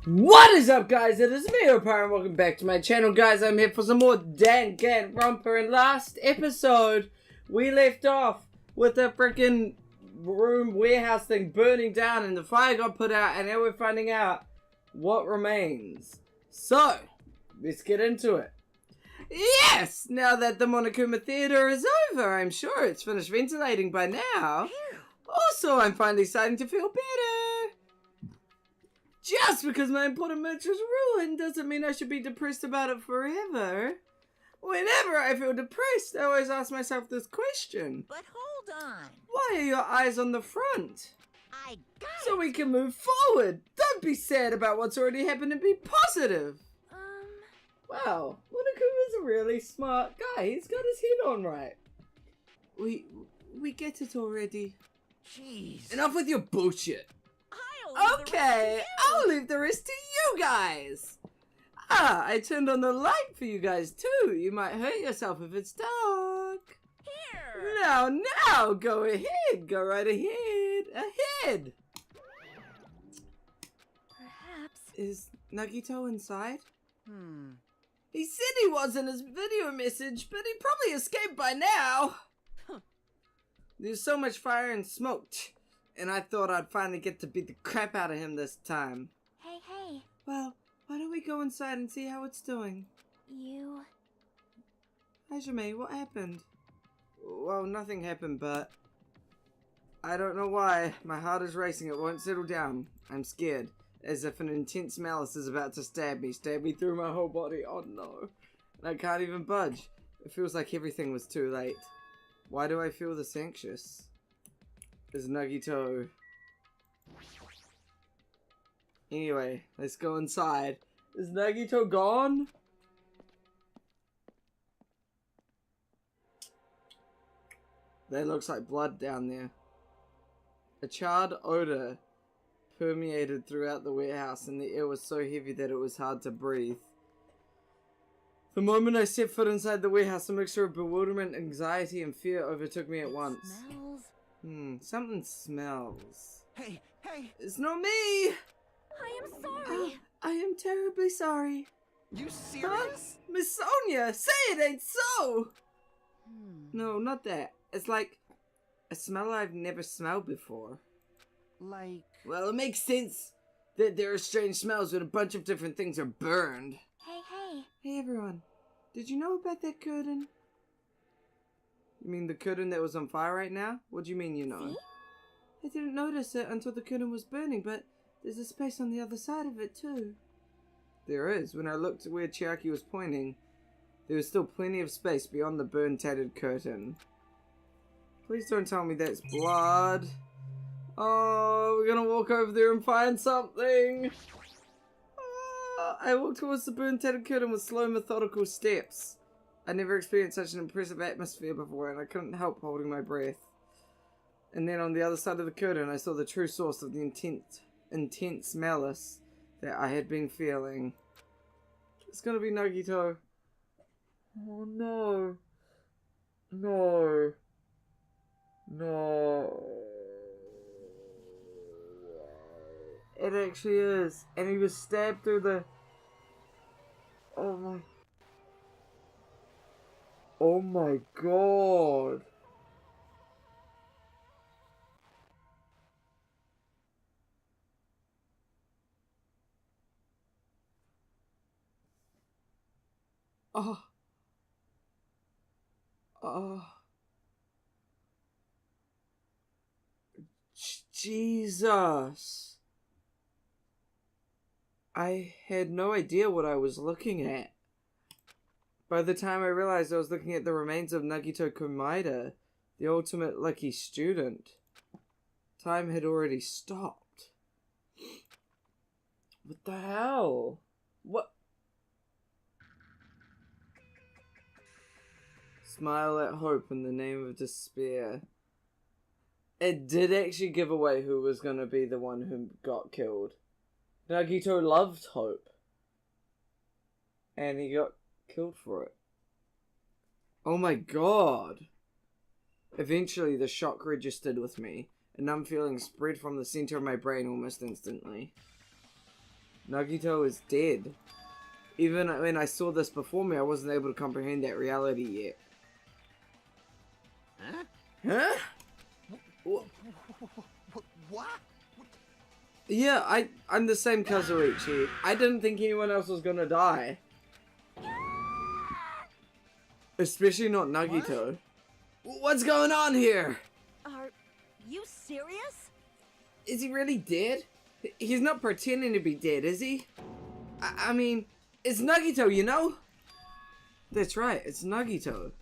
What is up, guys? It is me, Oparer, and welcome back to my channel, guys. I'm here for some more Danganronpa. And last episode, we left off with the freaking room warehouse thing burning down, and the fire got put out, and now we're finding out what remains. So, let's get into it. Yes! Now that the Monokuma Theater is over, I'm sure it's finished ventilating by now. Also, I'm finally starting to feel better. Just because my important match was ruined doesn't mean I should be depressed about it forever. Whenever I feel depressed, I always ask myself this question. But hold on. Why are your eyes on the front? I got it. So we can move forward. Don't be sad about what's already happened and be positive. Wow, Monokuma's a really smart guy. He's got his head on right. We get it already. Jeez. Enough with your bullshit. Okay, I'll leave the rest to you guys. Ah, I turned on the light for you guys too. You might hurt yourself if it's dark. Here. Now, go ahead. Go right ahead. Ahead. Perhaps. Is Nagito inside? He said he was in his video message, but he probably escaped by now. There's so much fire and smoke. And I thought I'd finally get to beat the crap out of him this time. Hey. Well, why don't we go inside and see how it's doing? You. Hajime, what happened? Well, nothing happened, but I don't know why. My heart is racing. It won't settle down. I'm scared, as if an intense malice is about to stab me through my whole body. Oh no. And I can't even budge. It feels like everything was too late. Why do I feel this anxious? Is Nagito. Anyway, let's go inside. Is Nagito gone? That looks like blood down there. A charred odor permeated throughout the warehouse, and the air was so heavy that it was hard to breathe. The moment I stepped foot inside the warehouse, a mixture of bewilderment, anxiety, and fear overtook me at once. Smells. Something smells. Hey! It's not me! I am sorry. I am terribly sorry. You serious? Miss Sonia, say it ain't so! No, not that. It's like a smell I've never smelled before. Like... Well, it makes sense that there are strange smells when a bunch of different things are burned. Hey. Hey everyone, did you know about that curtain? You mean the curtain that was on fire right now? What do you mean you know? See? I didn't notice it until the curtain was burning, but there's a space on the other side of it too. There is. When I looked where Chiaki was pointing, there was still plenty of space beyond the burn tattered curtain. Please don't tell me that's blood. Oh, we're gonna walk over there and find something. I walked towards the burn tattered curtain with slow, methodical steps. I never experienced such an impressive atmosphere before, and I couldn't help holding my breath. And then on the other side of the curtain, I saw the true source of the intense malice that I had been feeling. It's gonna be Nagito. Oh no. No. It actually is. And he was stabbed through the... Oh my god. Jesus. I had no idea what I was looking at. By the time I realized I was looking at the remains of Nagito Komaeda, the ultimate lucky student, time had already stopped. What the hell? What? Smile at hope in the name of despair. It did actually give away who was going to be the one who got killed. Nagito loved hope. And he got killed for it. Oh my god. Eventually the shock registered with me, a numb feeling spread from the center of my brain almost instantly. Nagito is dead. Even when I saw this before me, I wasn't able to comprehend that reality yet. Huh? Huh? What? Yeah, I'm the same Kazuichi. I didn't think anyone else was gonna die. Especially not Nagito. What's going on here? Are you serious? Is he really dead? He's not pretending to be dead, is he? I mean, it's Nagito, you know? That's right, it's Nagito.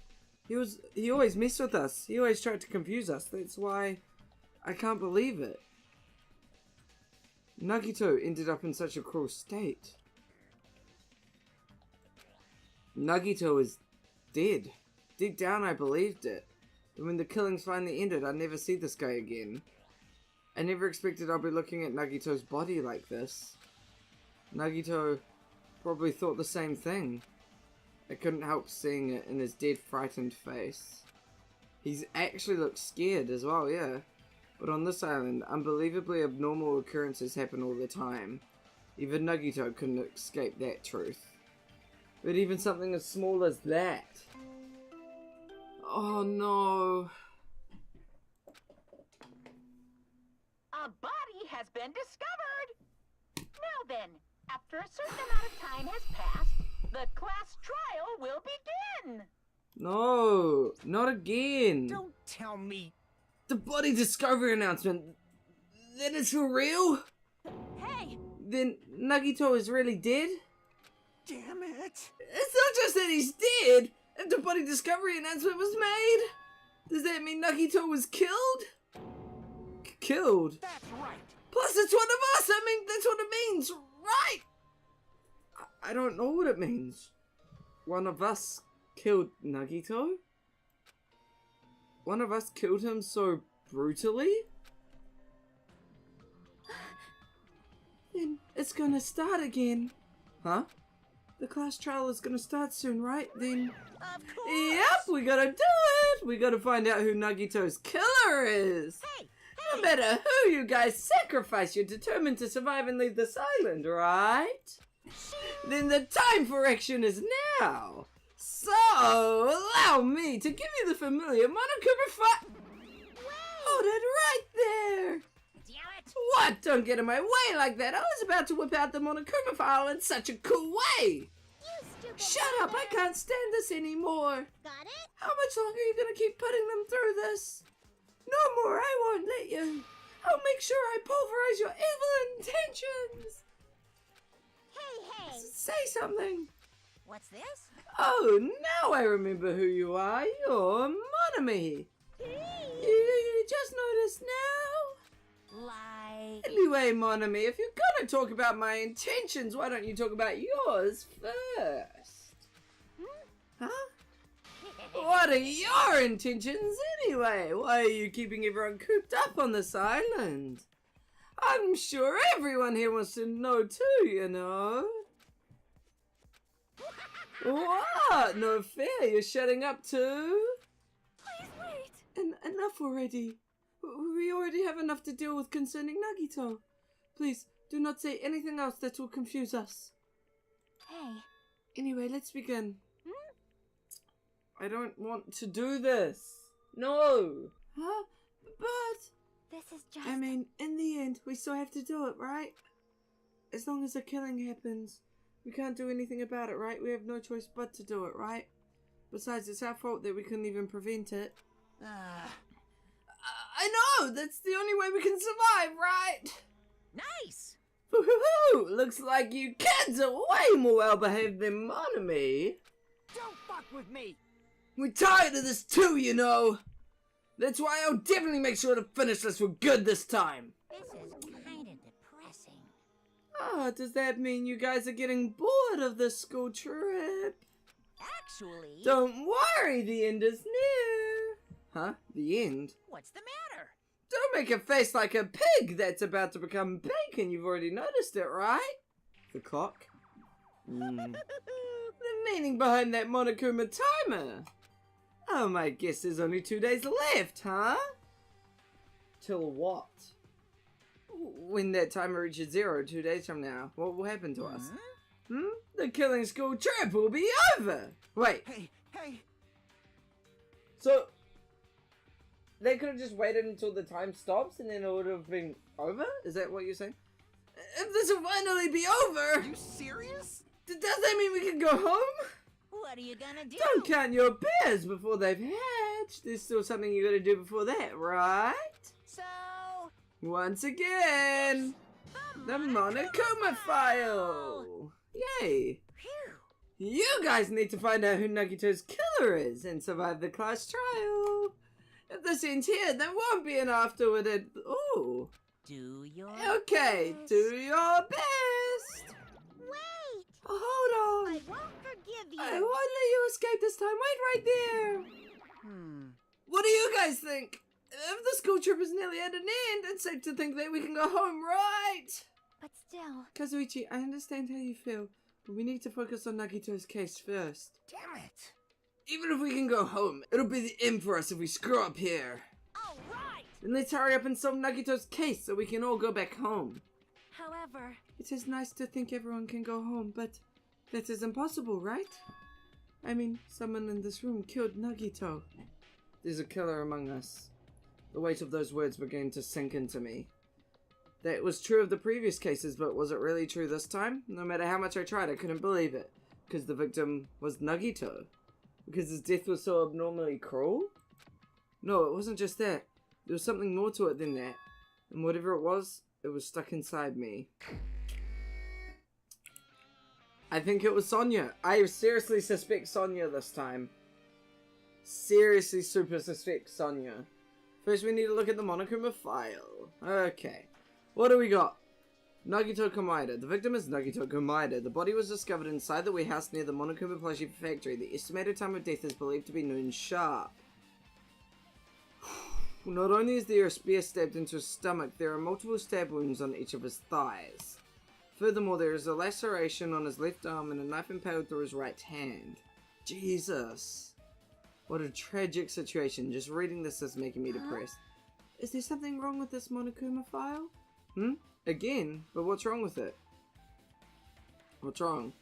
He always messed with us. He always tried to confuse us. That's why I can't believe it. Nagito ended up in such a cruel state. Nagito is dead. Deep down I believed it. But when the killings finally ended, I'd never see this guy again. I never expected I'd be looking at Nagito's body like this. Nagito probably thought the same thing. I couldn't help seeing it in his dead, frightened face. He's actually looked scared as well, yeah. But on this island, unbelievably abnormal occurrences happen all the time. Even Nagito couldn't escape that truth. But even something as small as that. Oh no. A body has been discovered! Now then, after a certain amount of time has passed, the class trial will begin! No, not again. Don't tell me. The body discovery announcement. That is for real? Hey! Then Nagito is really dead? Damn it. It's not just that he's dead. If the body discovery announcement was made, does that mean Nagito was killed? Killed? That's right. Plus it's one of us. I mean, that's what it means, right? I don't know what it means. One of us killed Nagito? One of us killed him so brutally? Then it's gonna start again. Huh? The class trial is gonna start soon, right? Then... Of course! Yep, we gotta do it! We gotta find out who Nagito's killer is! Hey! No matter who you guys sacrifice, you're determined to survive and leave this island, right? Then the time for action is now! So, allow me to give you the familiar Monokuma fight. Hold it right there! Damn it! What? Don't get in my way like that! I was about to whip out the Monokuma file in such a cool way! You stupid Shut up! I bastard. can't stand this anymore! Got it? How much longer are you gonna keep putting them through this? No more! I won't let you! I'll make sure I pulverize your evil intentions! Hey! Say something! What's this? Oh, now I remember who you are! You're Monami! You just noticed now? Like... Anyway, Monami, if you're gonna talk about my intentions, why don't you talk about yours first? Huh? What are your intentions anyway? Why are you keeping everyone cooped up on this island? I'm sure everyone here wants to know too, you know. What? No fair, you're shutting up too? Please wait! Enough already. We already have enough to deal with concerning Nagito. Please, do not say anything else that will confuse us. Hey. Anyway, let's begin. I don't want to do this. No. Huh? But... This is just... I mean, in the end, we still have to do it, right? As long as a killing happens, we can't do anything about it, right? We have no choice but to do it, right? Besides, it's our fault that we couldn't even prevent it. I know! That's the only way we can survive, right? Nice! Woohoo! Looks like you kids are way more well-behaved than Monami. Don't fuck with me. We're tired of this too, you know. That's why I'll definitely make sure to finish this for good this time. This is kind of depressing. Ah, does that mean you guys are getting bored of the school trip? Actually... Don't worry, the end is near. Huh? The end? What's the matter? Don't make a face like a pig that's about to become bacon. You've already noticed it, right? The clock? The meaning behind that Monokuma timer. Oh, my guess there's only 2 days left, huh? Till what? When that timer reaches 0 2 days from now, what will happen to us? The killing school trip will be over! Wait, Hey! so they could have just waited until the time stops and then it would have been over? Is that what you're saying? If this will finally be over, Are you serious? does that mean we can go home? What are you gonna do? Don't count your bears before they've hatched. There's still something you gotta do before that, right? So, Once again, the Monokuma file! Yay! phew. You guys need to find out who Nagito's killer is and survive the class trial. If this ends here, there won't be an afterward. Ooh. Do your Okay, best. do your best. Wait! Hold on. I won't forgive you. I won't let you escape this time. Wait right there. What do you guys think? If the school trip is nearly at an end, it's safe to think that we can go home, right? But still, Kazuichi, I understand how you feel, but we need to focus on Nagito's case first. Damn it! Even if we can go home, it'll be the end for us if we screw up here. all right. Then let's hurry up and solve Nagito's case so we can all go back home. However, It is nice to think everyone can go home, but that is impossible, right? I mean, someone in this room killed Nagito. There's a killer among us. The weight of those words began to sink into me. That was true of the previous cases, but was it really true this time? No matter how much I tried, I couldn't believe it. Because the victim was Nagito. Because his death was so abnormally cruel? No, it wasn't just that. There was something more to it than that. And whatever it was stuck inside me. I think it was Sonya. I seriously suspect Sonya this time. Seriously super suspect Sonya. First we need to look at the Monokuma file. Okay. What do we got? Nagito Komaeda. The victim is Nagito Komaeda. The body was discovered inside the warehouse near the Monokuma plushie factory. The estimated time of death is believed to be noon sharp. Not only is there a spear stabbed into his stomach, there are multiple stab wounds on each of his thighs. Furthermore, there is a laceration on his left arm and a knife impaled through his right hand. Jesus. What a tragic situation. Just reading this is making me depressed. Is there something wrong with this Monokuma file? Again? But what's wrong with it? What's wrong?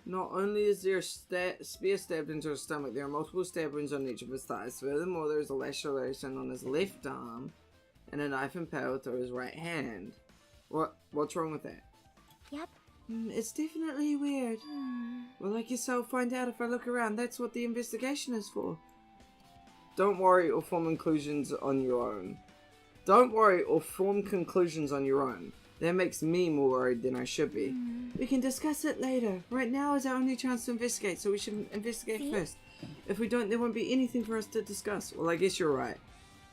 Not only is there a spear stabbed into his stomach, there are multiple stab wounds on each of his thighs. Furthermore, there is a laceration on his left arm and a knife impaled through his right hand. What's wrong with that? yep. It's definitely weird. Well, I guess I'll find out if I look around. That's what the investigation is for. Don't worry or form conclusions on your own. Don't worry or form conclusions on your own. That makes me more worried than I should be. We can discuss it later. Right now is our only chance to investigate, so we should investigate first. If we don't, there won't be anything for us to discuss. Well, I guess you're right.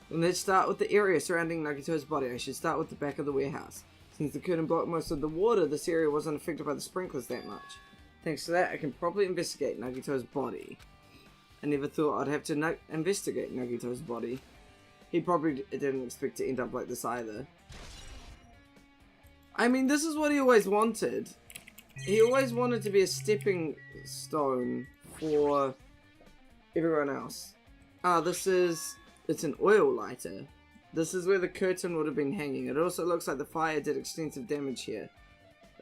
Then let's start with the area surrounding Nagito's body. I should start with the back of the warehouse. Since the curtain blocked most of the water, this area wasn't affected by the sprinklers that much. Thanks to that, I can properly investigate Nagito's body. I never thought I'd have to investigate Nagito's body. He probably didn't expect to end up like this either. I mean, this is what he always wanted. He always wanted to be a stepping stone for everyone else. It's an oil lighter. This is where the curtain would have been hanging. It also looks like the fire did extensive damage here.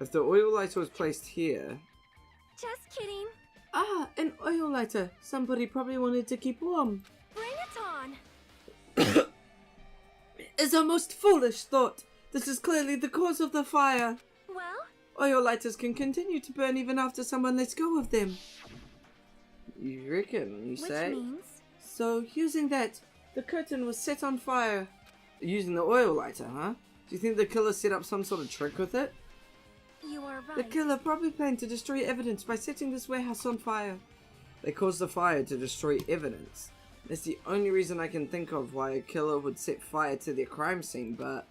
If the oil lighter was placed here... Just kidding. Ah, an oil lighter. Somebody probably wanted to keep warm. Bring it on. It's a most foolish thought. This is clearly the cause of the fire. Well, Oil lighters can continue to burn even after someone lets go of them. You reckon, you say? which means So, using that, the curtain was set on fire. Using the oil lighter, huh? Do you think the killer set up some sort of trick with it? you are right. The killer probably planned to destroy evidence by setting this warehouse on fire. They caused the fire to destroy evidence. That's the only reason I can think of why a killer would set fire to their crime scene, but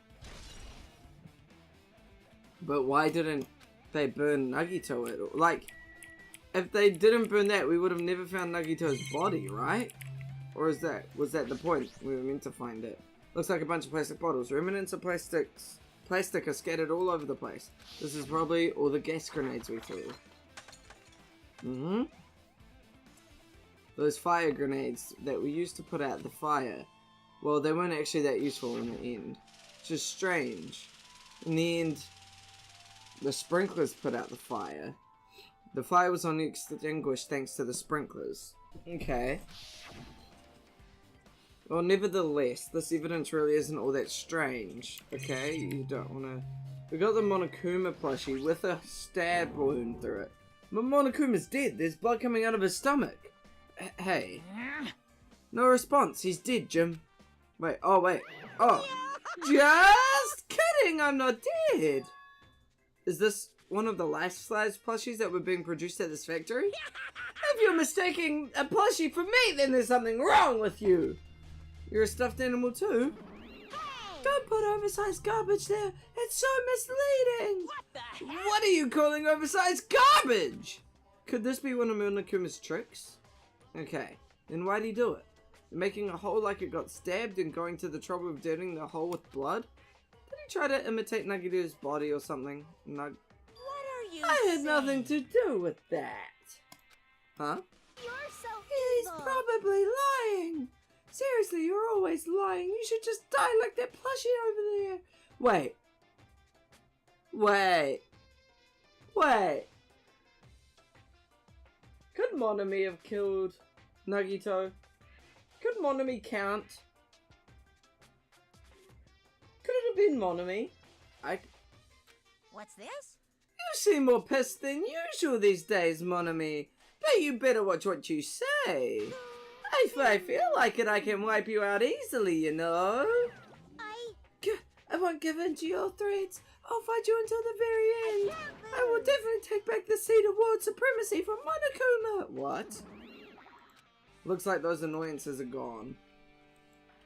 why didn't they burn Nagito at all? Like, if they didn't burn that, we would have never found Nagito's body, right? Or was that the point? We were meant to find it. Looks like a bunch of plastic bottles. Remnants of plastic are scattered all over the place. This is probably all the gas grenades we threw. Those fire grenades that we used to put out the fire, well, they weren't actually that useful in the end. which is strange. In the end, the sprinklers put out the fire. The fire was only extinguished thanks to the sprinklers. Okay. Well, nevertheless, this evidence really isn't all that strange. Okay, you don't wanna... We got the Monokuma plushie with a stab wound through it. But Monokuma's dead. There's blood coming out of his stomach. Hey. No response. He's dead, Jim. Wait. Oh, wait. Oh. Just kidding. I'm not dead. Is this one of the life-size plushies that were being produced at this factory? If you're mistaking a plushie for me, then there's something wrong with you. You're a stuffed animal too? Don't put oversized garbage there. It's so misleading. What the heck? What are you calling oversized garbage? Could this be one of Monokuma's tricks? Okay, then why'd he do it? Making a hole like it got stabbed and going to the trouble of dirtying the hole with blood? Did he try to imitate Nagito's body or something? What are you I had saying? nothing to do with that. Huh? You're so He's evil. probably lying. Seriously, you're always lying. You should just die like that plushie over there. Wait. Could Monomi have killed Nagito? Could Monomi count? Could it have been Monomi? What's this? You seem more pissed than usual these days, Monomi. But you better watch what you say. If I feel like it, I can wipe you out easily, you know. I won't give in to your threats. I'll fight you until the very end. I will definitely take back the seat of world supremacy from Monokuma. What? Looks like those annoyances are gone.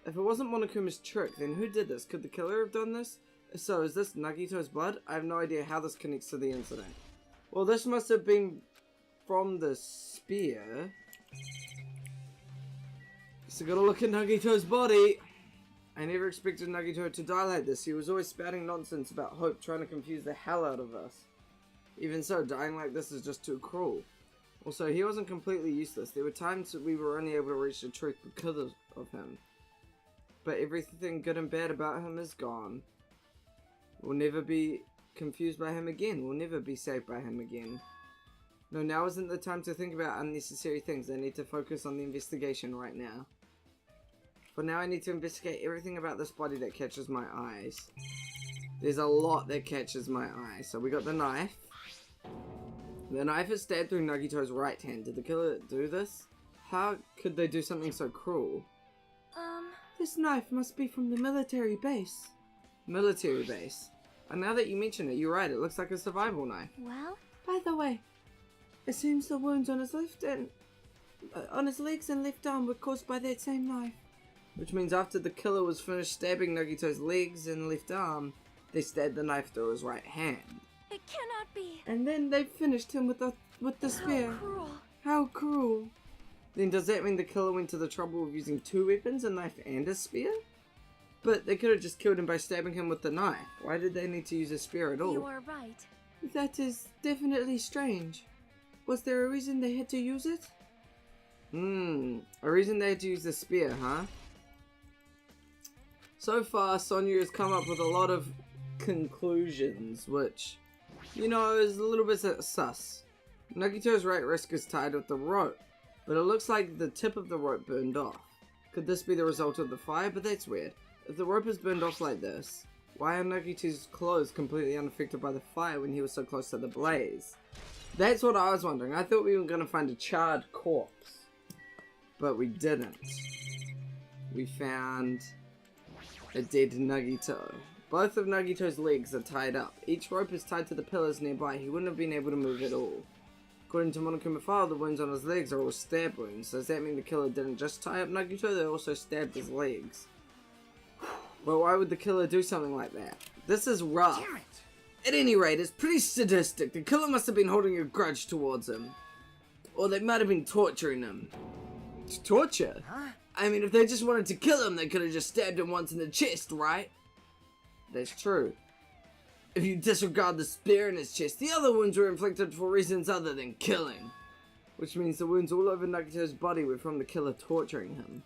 If it wasn't Monokuma's trick, then who did this? Could the killer have done this? If so, is this Nagito's blood? I have no idea how this connects to the incident. Well, this must have been from the spear. So gotta look at Nagito's body. I never expected Nagito to die like this. He was always spouting nonsense about hope, trying to confuse the hell out of us. Even so, dying like this is just too cruel. Also, he wasn't completely useless. There were times that we were only able to reach the truth because of him. But everything good and bad about him is gone. We'll never be confused by him again. We'll never be saved by him again. No, now isn't the time to think about unnecessary things. I need to focus on the investigation right now. For now, I need to investigate everything about this body that catches my eyes. There's a lot that catches my eye. So we got the knife. The knife is stabbed through Nagito's right hand. Did the killer do this? How could they do something so cruel? This knife must be from the military base. Military base. And now that you mention it, you're right. It looks like a survival knife. Well, By the way, it seems the wounds on his on his legs and left arm were caused by that same knife. Which means after the killer was finished stabbing Nagito's legs and left arm, they stabbed the knife through his right hand. it cannot be. And then they finished him with the spear. How cruel. How cruel. Then does that mean the killer went to the trouble of using two weapons, a knife and a spear? But they could have just killed him by stabbing him with the knife. Why did they need to use a spear at all? You are right. That is definitely strange. Was there a reason they had to use it? A reason they had to use the spear, huh? So far, Sonya has come up with a lot of conclusions, which, you know, is a little bit sus. Nagito's right wrist is tied with the rope, but it looks like the tip of the rope burned off. Could this be the result of the fire? But that's weird. If the rope is burned off like this, why are Nagito's clothes completely unaffected by the fire when he was so close to the blaze? That's what I was wondering. I thought we were going to find a charred corpse, but we didn't. We found a dead Nagito. Both of Nagito's legs are tied up. Each rope is tied to the pillars nearby. He wouldn't have been able to move at all. According to Monokuma file, the wounds on his legs are all stab wounds. Does that mean the killer didn't just tie up Nagito, they also stabbed his legs? But why would the killer do something like that? This is rough. Damn it! At any rate, it's pretty sadistic. The killer must have been holding a grudge towards him. Or they might have been torturing him. Torture? Huh? I mean, if they just wanted to kill him, they could have just stabbed him once in the chest, right? That's true. If you disregard the spear in his chest, the other wounds were inflicted for reasons other than killing. Which means the wounds all over Nagito's body were from the killer torturing him.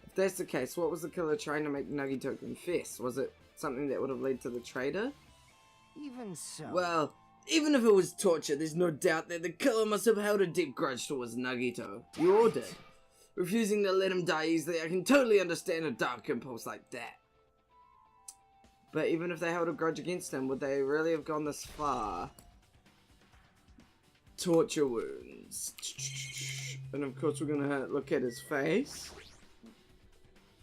If that's the case, what was the killer trying to make Nagito confess? Was it something that would have led to the traitor? Even so. Well, even if it was torture, there's no doubt that the killer must have held a deep grudge towards Nagito. You all did. Refusing to let him die easily, I can totally understand a dark impulse like that. But even if they held a grudge against him, would they really have gone this far? Torture wounds. And of course we're gonna look at his face.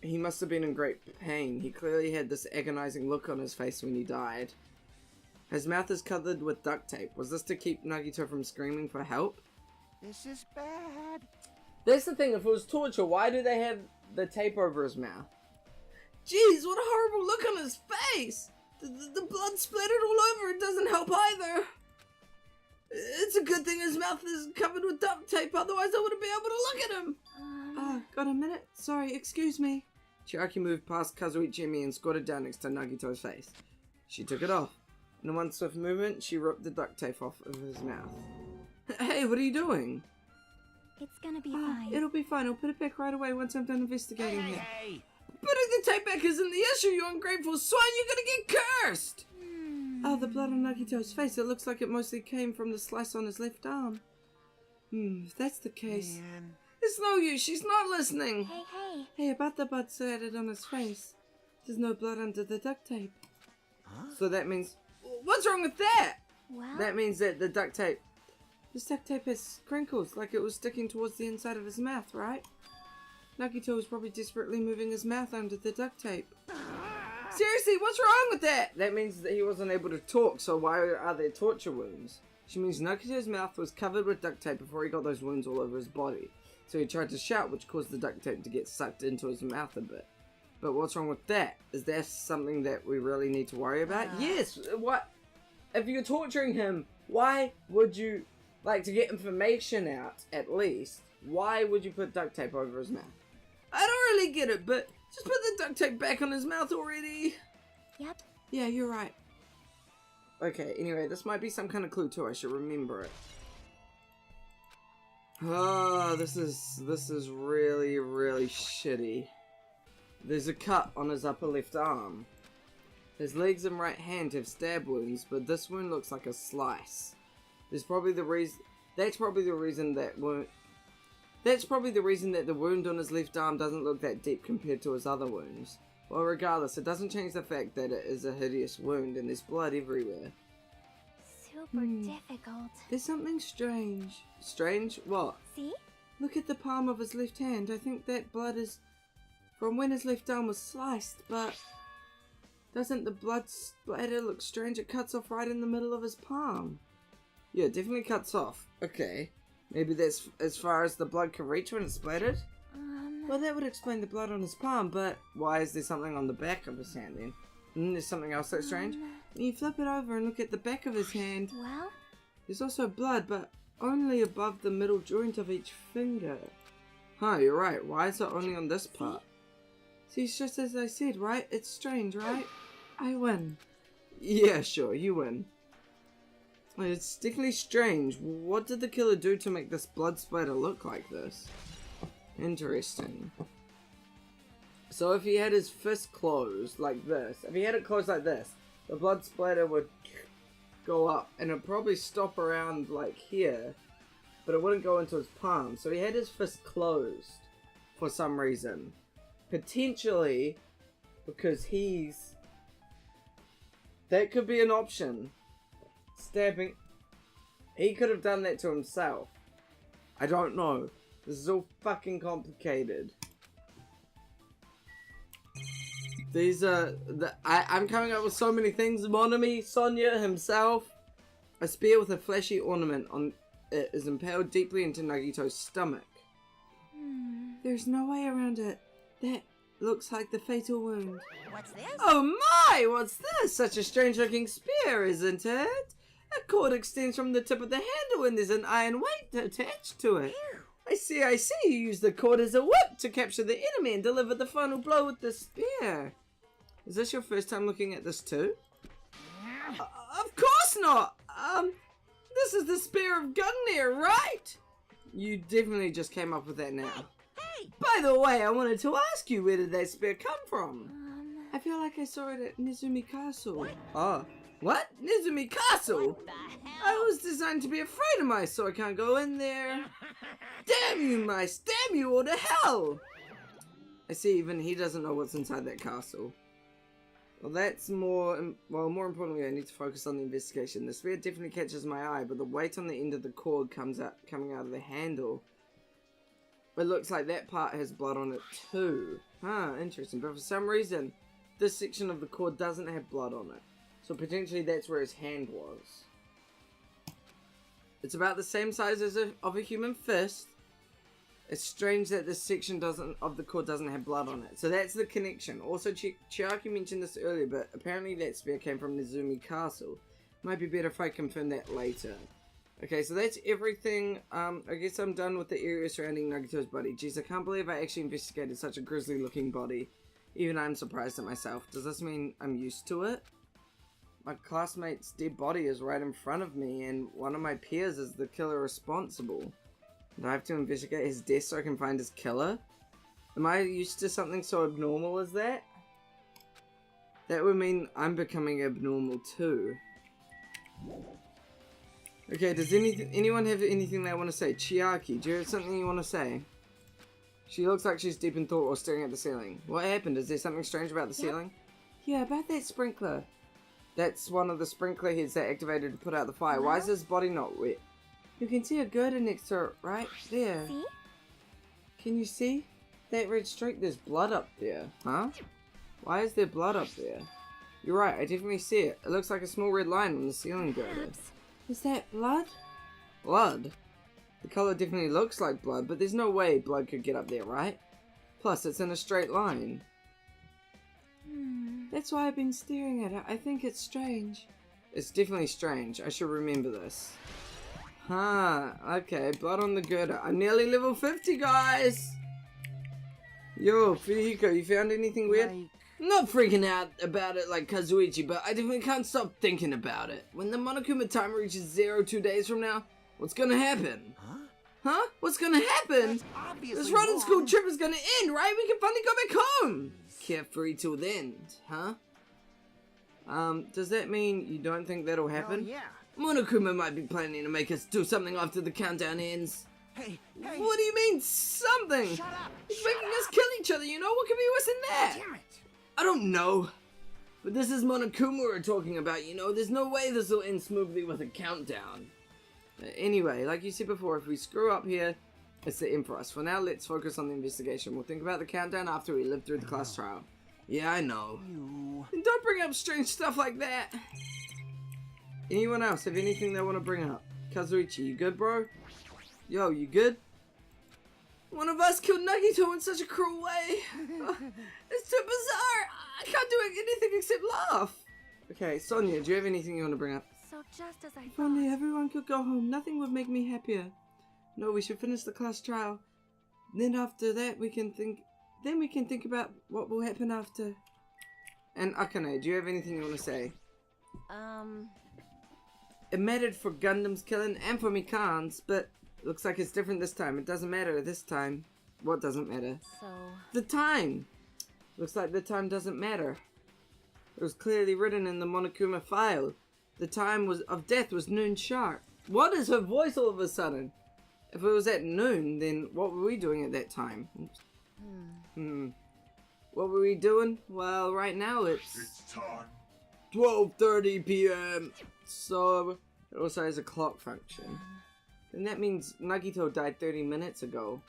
He must have been in great pain. He clearly had this agonizing look on his face when he died. His mouth is covered with duct tape. Was this to keep Nagito from screaming for help? This is bad. That's the thing, if it was torture, why do they have the tape over his mouth? Jeez, what a horrible look on his face! The blood splattered all over, it doesn't help either! It's a good thing his mouth is covered with duct tape, otherwise I wouldn't be able to look at him! Got a minute? Sorry, excuse me. Chiaki moved past Kazuichimi and squatted down next to Nagito's face. She took it off. In one swift movement, she ripped the duct tape off of his mouth. Hey, what are you doing? It's gonna be fine. It'll be fine. I'll put it back right away once I'm done investigating it. Hey! Putting the tape back isn't the issue, you ungrateful swine! You're gonna get cursed! Oh, the blood on Nagito's face. It looks like it mostly came from the slice on his left arm. If that's the case... Man. It's no use, she's not listening! Hey. Hey, about the blood splattered on his face. There's no blood under the duct tape. Huh? So that means... What's wrong with that? Well, That means that the duct tape... This duct tape has crinkles, like it was sticking towards the inside of his mouth, right? Nagito was probably desperately moving his mouth under the duct tape. Seriously, what's wrong with that? That means that he wasn't able to talk, so why are there torture wounds? She means Nagito's mouth was covered with duct tape before he got those wounds all over his body. So he tried to shout, which caused the duct tape to get sucked into his mouth a bit. But what's wrong with that? Is that something that we really need to worry about? Yes! What? If you're torturing him, why would you... Like, to get information out, at least, why would you put duct tape over his mouth? I don't really get it, but just put the duct tape back on his mouth already. Yep. Yeah, you're right. Okay, anyway, this might be some kind of clue too. I should remember it. Oh, this is really, really shitty. There's a cut on his upper left arm. His legs and right hand have stab wounds, but this wound looks like a slice. That's probably the reason that the wound on his left arm doesn't look that deep compared to his other wounds. Well, regardless, it doesn't change the fact that it is a hideous wound and there's blood everywhere. Super difficult. There's something strange. Strange? What? See? Look at the palm of his left hand. I think that blood is from when his left arm was sliced, but doesn't the blood splatter look strange? It cuts off right in the middle of his palm. Yeah, it definitely cuts off. Okay. Maybe that's as far as the blood can reach when it's splattered? Well, that would explain the blood on his palm, but why is there something on the back of his hand then? And there's something else that's strange? When you flip it over and look at the back of his hand, Well, there's also blood, but only above the middle joint of each finger. Huh, you're right. Why is it only on this part? See, it's just as I said, right? It's strange, right? I win. Yeah, sure, you win. It's definitely strange. What did the killer do to make this blood splatter look like this? Interesting. So if he had his fist closed like this, if he had it closed like this, the blood splatter would go up and it'd probably stop around like here, but it wouldn't go into his palm. So he had his fist closed for some reason. Potentially because that could be an option. Stabbing. He could have done that to himself. I don't know. This is all fucking complicated. These are I'm coming up with so many things. Monami, Sonya himself. A spear with a flashy ornament on it is impaled deeply into Nagito's stomach. There's no way around it. That looks like the fatal wound. What's this? Oh my! What's this? Such a strange looking spear, isn't it? A cord extends from the tip of the handle and there's an iron weight attached to it. I see. You use the cord as a whip to capture the enemy and deliver the final blow with the spear. Is this your first time looking at this too? Of course not! This is the spear of Gungnir, right? You definitely just came up with that now. Hey! By the way, I wanted to ask you, where did that spear come from? I feel like I saw it at Nizumi Castle. Oh. What? Nizumi Castle? I was designed to be afraid of mice, so I can't go in there. Damn you, mice! Damn you all to hell! I see, even he doesn't know what's inside that castle. Well, that's more importantly, I need to focus on the investigation. The sphere definitely catches my eye, but the weight on the end of the cord coming out of the handle. It looks like that part has blood on it too. Huh, interesting. But for some reason, this section of the cord doesn't have blood on it. So potentially that's where his hand was. It's about the same size as of a human fist. It's strange that this section of the cord doesn't have blood on it. So that's the connection. Also, Chiaki mentioned this earlier, but apparently that sphere came from Nizumi Castle. Might be better if I confirm that later. Okay, so that's everything. I guess I'm done with the area surrounding Nagito's body. Jeez, I can't believe I actually investigated such a grisly looking body. Even I'm surprised at myself. Does this mean I'm used to it? My classmate's dead body is right in front of me, and one of my peers is the killer responsible. Do I have to investigate his death so I can find his killer? Am I used to something so abnormal as that? That would mean I'm becoming abnormal too. Okay, does anyone have anything they want to say? Chiaki, do you have something you want to say? She looks like she's deep in thought or staring at the ceiling. What happened? Is there something strange about the ceiling? Yeah, about that sprinkler. That's one of the sprinkler heads that activated to put out the fire. Why is his body not wet? You can see a girder next to it, right there. See? Can you see? That red streak, there's blood up there. Huh? Why is there blood up there? You're right, I definitely see it. It looks like a small red line on the ceiling girder. Is that blood? Blood? The color definitely looks like blood, but there's no way blood could get up there, right? Plus, it's in a straight line. That's why I've been staring at it. I think it's strange. It's definitely strange. I should remember this. Huh, okay, blood on the girder. I'm nearly level 50, guys! Yo, Fuyuhiko, you found anything weird? I'm not freaking out about it like Kazuichi, but I definitely can't stop thinking about it. When the Monokuma timer reaches 0 2 days from now, what's gonna happen? Huh? What's gonna happen? This Rotten School trip is gonna end, right? We can finally go back home! Carefree till then, huh? Does that mean you don't think that'll happen? Yeah. Monokuma might be planning to make us do something after the countdown ends. Hey. What do you mean, something? Shut up. He's making us kill each other, you know? What could be worse than that? Damn it. I don't know. But this is Monokuma we're talking about, you know? There's no way this will end smoothly with a countdown. Anyway, like you said before, if we screw up here, it's the end for us. For now, let's focus on the investigation. We'll think about the countdown after we live through the class trial. Yeah, I know. And don't bring up strange stuff like that. Anyone else have anything they want to bring up? Kazuichi, you good, bro? Yo, you good? One of us killed Nagito in such a cruel way. It's too bizarre. I can't do anything except laugh. Okay, Sonia, do you have anything you want to bring up? So just as I If only thought. everyone could go home, nothing would make me happier. No, we should finish the class trial. Then after that, we can think about what will happen after. And Akane, do you have anything you want to say? It mattered for Gundam's killing and for Mikan's, but looks like it's different this time. It doesn't matter this time. What doesn't matter? So The time! Looks like the time doesn't matter. It was clearly written in the Monokuma file. The time of death was noon sharp. What is her voice all of a sudden? If it was at noon, then what were we doing at that time? What were we doing? Well, right now it's time. 12:30 p.m. So it also has a clock function. And that means Nagito died 30 minutes ago.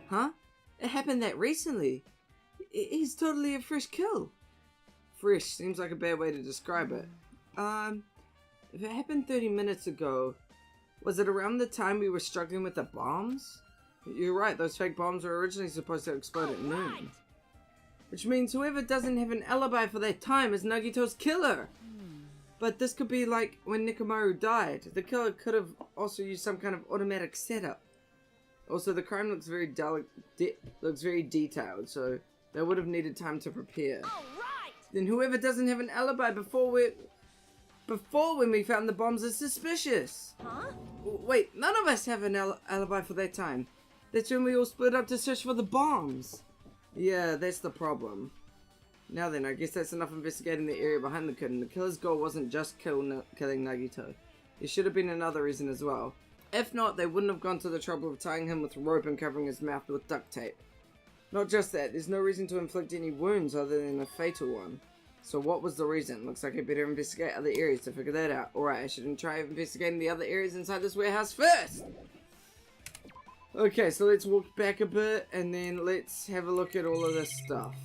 Huh? It happened that recently. He's totally a fresh kill. Fresh seems like a bad way to describe it. If it happened 30 minutes ago, was it around the time we were struggling with the bombs? You're right, those fake bombs were originally supposed to explode at noon. Which means whoever doesn't have an alibi for that time is Nagito's killer. But this could be like when Nikomaru died. The killer could have also used some kind of automatic setup. Also, the crime looks very detailed, so they would have needed time to prepare. Then whoever doesn't have an alibi before when we found the bombs is suspicious. Huh? Wait, none of us have an alibi for that time. That's when we all split up to search for the bombs. Yeah, that's the problem. Now then, I guess that's enough investigating the area behind the curtain. The killer's goal wasn't just killing Nagito. There should have been another reason as well. If not, they wouldn't have gone to the trouble of tying him with rope and covering his mouth with duct tape. Not just that, there's no reason to inflict any wounds other than a fatal one. So what was the reason? Looks like I better investigate other areas to figure that out. Alright, I shouldn't try investigating the other areas inside this warehouse first! Okay, so let's walk back a bit and then let's have a look at all of this stuff.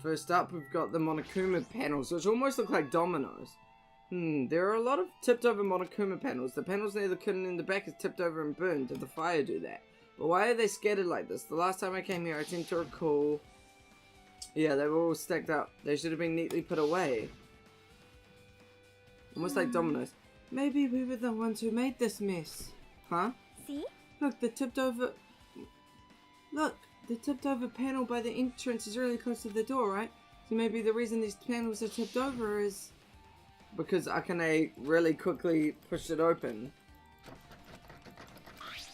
First up, we've got the Monokuma panels, which almost look like dominoes. There are a lot of tipped over Monokuma panels. The panels near the curtain in the back is tipped over and burned. Did the fire do that? But why are they scattered like this? The last time I came here, I seem to recall... Yeah, they were all stacked up. They should have been neatly put away. Almost like dominoes. Maybe we were the ones who made this mess. Huh? See? Look, the tipped over panel by the entrance is really close to the door, right? So maybe the reason these panels are tipped over is because Akane really quickly pushed it open.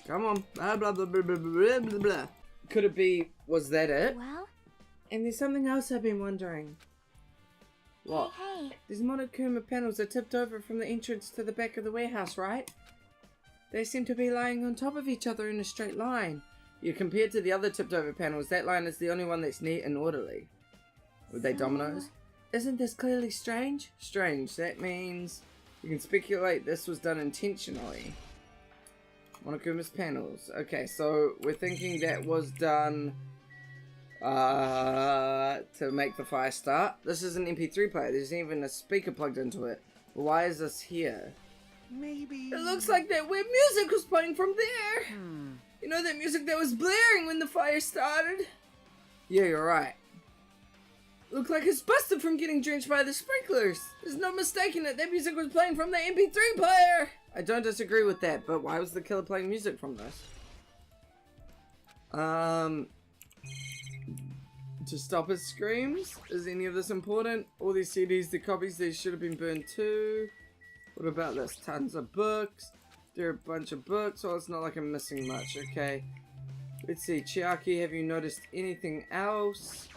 Come on. Blah, blah, blah, blah, blah, blah, blah, blah. Could it be, was that it? Well? And there's something else I've been wondering. What? Hey. These Monokuma panels are tipped over from the entrance to the back of the warehouse, right? They seem to be lying on top of each other in a straight line. Compared to the other tipped over panels, that line is the only one that's neat and orderly. Were they dominoes? Isn't this clearly strange? Strange. That means you can speculate this was done intentionally. Monokuma's panels. Okay, so we're thinking that was done to make the fire start. This is an MP3 player. There's even a speaker plugged into it. Why is this here? Maybe... It looks like that weird music was playing from there. You know that music that was blaring when the fire started? Yeah, you're right. Looked like it's busted from getting drenched by the sprinklers. There's no mistaking it. That music was playing from the MP3 player. I don't disagree with that, but why was the killer playing music from this? To stop his screams? Is any of this important? All these CDs, the copies, they should have been burned too. What about this? Tons of books. There are a bunch of books. Oh, it's not like I'm missing much. Okay. Let's see. Chiaki, have you noticed anything else?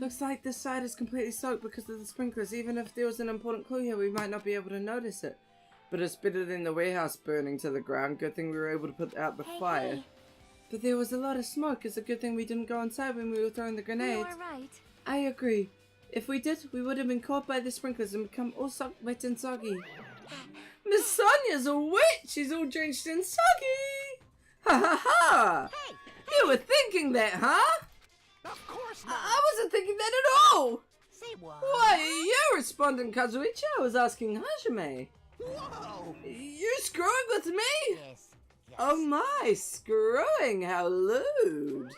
Looks like this side is completely soaked because of the sprinklers. Even if there was an important clue here, we might not be able to notice it. But it's better than the warehouse burning to the ground. Good thing we were able to put out the fire. Hey. But there was a lot of smoke. It's a good thing we didn't go inside when we were throwing the grenades. You are right. I agree. If we did, we would have been caught by the sprinklers and become all wet and soggy. Miss Sonia's a witch! She's all drenched and soggy! Ha ha ha! Hey! You were thinking that, huh? Of course not! I wasn't thinking that at all! Say what? Why are you responding, Kazuichi? I was asking Hajime. Whoa! You screwing with me? Yes. Oh my, screwing, how lewd.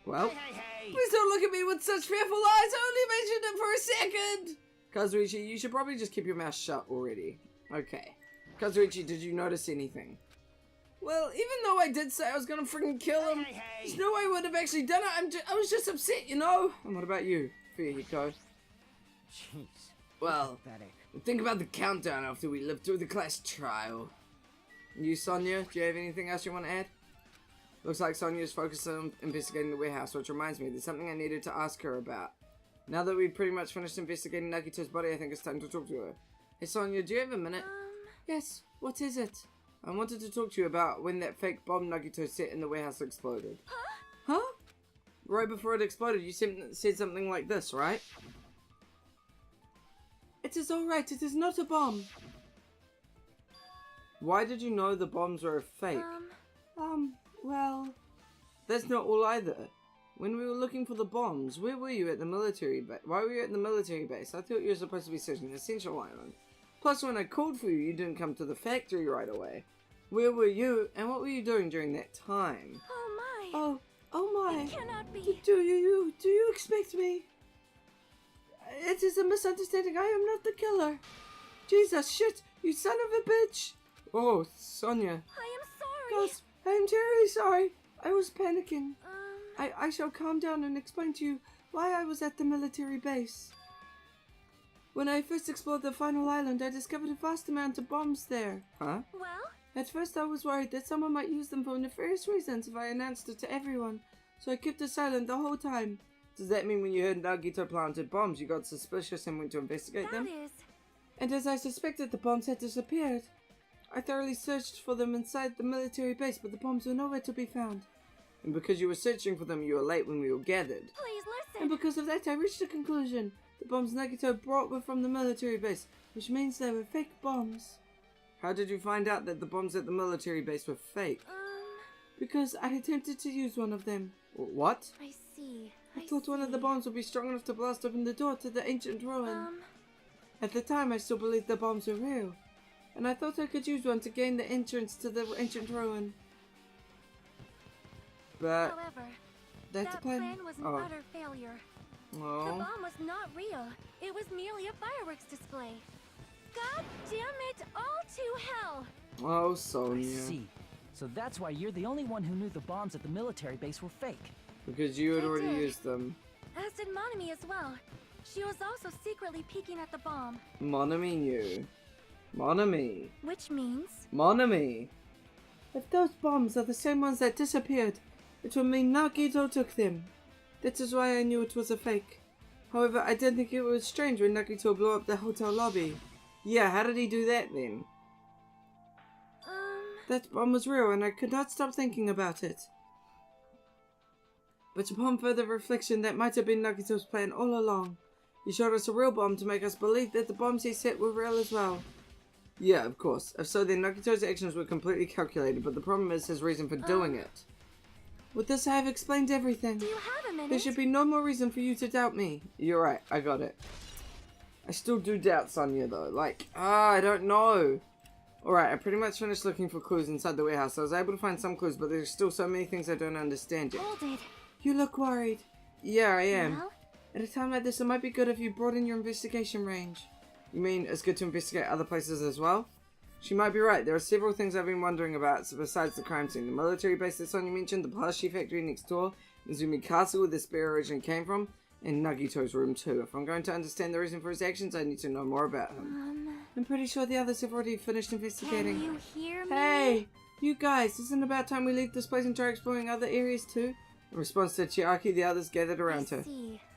Well, Hey! please don't look at me with such fearful eyes. I only mentioned it for a second. Kazuichi, you should probably just keep your mouth shut already. Okay. Kazuichi, did you notice anything? Well, even though I did say I was gonna freaking kill him, there's no way I would have actually done it. I was just upset, you know? And what about you? Fuyuhiko? Jeez. Well, Pathetic. think about the countdown after we lived through the class trial. You, Sonia, do you have anything else you want to add? Looks like Sonia's focused on investigating the warehouse, which reminds me, there's something I needed to ask her about. Now that we've pretty much finished investigating Nagito's body, I think it's time to talk to her. Hey Sonia, do you have a minute? Yes, what is it? I wanted to talk to you about when that fake bomb Nagito set in the warehouse exploded. Huh? Right before it exploded, you said something like this, right? It is alright, it is not a bomb. Why did you know the bombs were a fake? Well... That's not all either. When we were looking for the bombs, where were you at the military base? Why were you at the military base? I thought you were supposed to be searching the Central Island. Plus, when I called for you, you didn't come to the factory right away. Where were you, and what were you doing during that time? Oh my. Oh my. It cannot be. Do you expect me? It is a misunderstanding. I am not the killer. Jesus, shit, you son of a bitch. Oh, Sonia. I am sorry. Gosh, I am terribly sorry. I was panicking. I shall calm down and explain to you why I was at the military base. When I first explored the final island, I discovered a vast amount of bombs there. Huh? Well? At first I was worried that someone might use them for nefarious reasons if I announced it to everyone, so I kept it silent the whole time. Does that mean when you heard Nagito planted bombs, you got suspicious and went to investigate them? That is... And as I suspected, the bombs had disappeared. I thoroughly searched for them inside the military base, but the bombs were nowhere to be found. And because you were searching for them, you were late when we were gathered. Please listen. And because of that, I reached a conclusion. The bombs Nagito brought were from the military base, which means they were fake bombs. How did you find out that the bombs at the military base were fake? Because I attempted to use one of them. What? I see. I thought one of the bombs would be strong enough to blast open the door to the ancient ruin. At the time, I still believed the bombs were real. And I thought I could use one to gain the entrance to the ancient ruin. But However, that's that a plan. plan was an utter failure. The Oh. bomb was not real. It was merely a fireworks display. God damn it, all to hell! Oh, I Sonia. see. So that's why you're the only one who knew the bombs at the military base were fake. Because you had I already did. used them. As did Monami as well. She was also secretly peeking at the bomb. Monami knew. Monami. Which means... Monami. If those bombs are the same ones that disappeared, it would mean Nagito took them. That is why I knew it was a fake. However, I didn't think it was strange when Nagito blew up the hotel lobby. Yeah, how did he do that then? That bomb was real and I could not stop thinking about it. But upon further reflection, that might have been Nagito's plan all along. He showed us a real bomb to make us believe that the bombs he set were real as well. Yeah, of course. If so, then Nagito's actions were completely calculated, but the problem is his reason for doing it. With this, I have explained everything. Do you have a minute? There should be no more reason for you to doubt me. You're right, I got it. I still do doubt Sonia though. I don't know. Alright, I pretty much finished looking for clues inside the warehouse. I was able to find some clues, but there's still so many things I don't understand yet. Hold it. You look worried. Yeah, I am. Well? At a time like this, it might be good if you broaden your investigation range. You mean it's good to investigate other places as well? She might be right. There are several things I've been wondering about besides the crime scene. The military base that Sonia mentioned, the plushie factory next door, Izumi Castle where the spear originally came from, and Nagito's room too. If I'm going to understand the reason for his actions, I need to know more about him. I'm pretty sure the others have already finished investigating. Can you hear me? Hey! You guys, isn't it about time we leave this place and try exploring other areas too? In response to Chiaki, the others gathered around her.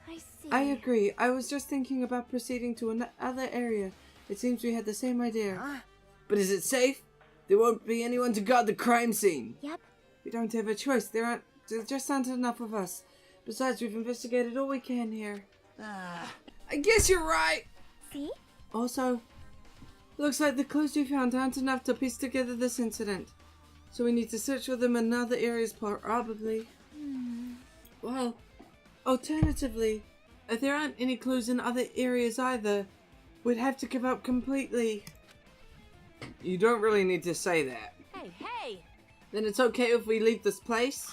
I see. I agree. I was just thinking about proceeding to another area. It seems we had the same idea. But is it safe? There won't be anyone to guard the crime scene. Yep. We don't have a choice. There just aren't enough of us. Besides, we've investigated all we can here. I guess you're right. See? Also, looks like the clues we found aren't enough to piece together this incident. So we need to search for them in other areas probably. Well, alternatively, if there aren't any clues in other areas either, we'd have to give up completely. You don't really need to say that. Hey, hey! Then it's okay if we leave this place?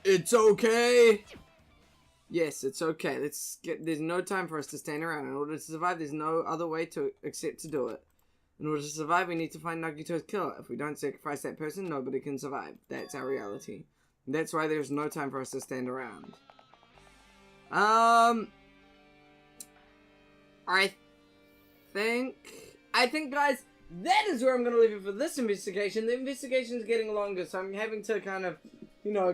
It's okay! Yes, it's okay. There's no time for us to stand around. In order to survive, there's no other way except to do it. In order to survive, we need to find Nagito's killer. If we don't sacrifice that person, nobody can survive. That's our reality. And that's why there's no time for us to stand around. I think, guys, that is where I'm going to leave it for this investigation. The investigation's getting longer, so I'm having to kind of,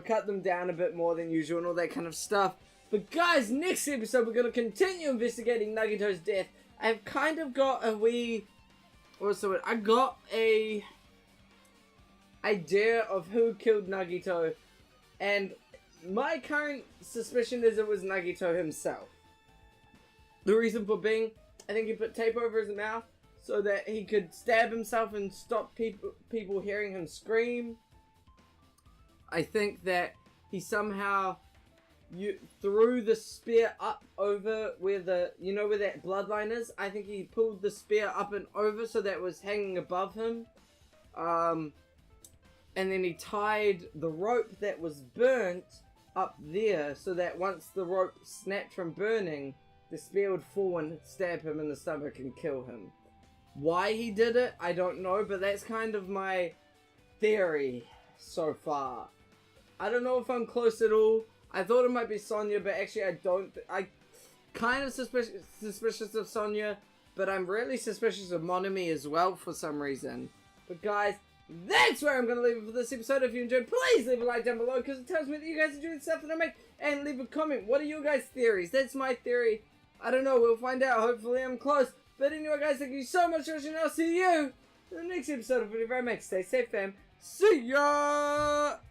cut them down a bit more than usual and all that kind of stuff. But guys, next episode we're going to continue investigating Nagito's death. I've kind of got a I got a idea of who killed Nagito, and my current suspicion is it was Nagito himself. The reason for being, I think he put tape over his mouth so that he could stab himself and stop people hearing him scream. I think that he somehow threw the spear up over where where that bloodline is. I think he pulled the spear up and over so that it was hanging above him. And then he tied the rope that was burnt up there so that once the rope snapped from burning, the spear would fall and stab him in the stomach and kill him. Why he did it, I don't know, but that's kind of my theory so far. I don't know if I'm close at all. I thought it might be Sonia, but actually I don't. I kind of suspicious of Sonia, but I'm really suspicious of Monami as well for some reason. But guys, that's where I'm going to leave it for this episode. If you enjoyed, please leave a like down below because it tells me that you guys enjoy the stuff that I make. And leave a comment. What are your guys' theories? That's my theory. I don't know. We'll find out. Hopefully I'm close. But anyway, guys, thank you so much for watching. I'll see you in the next episode of Video Very Much. Stay safe, fam. See ya!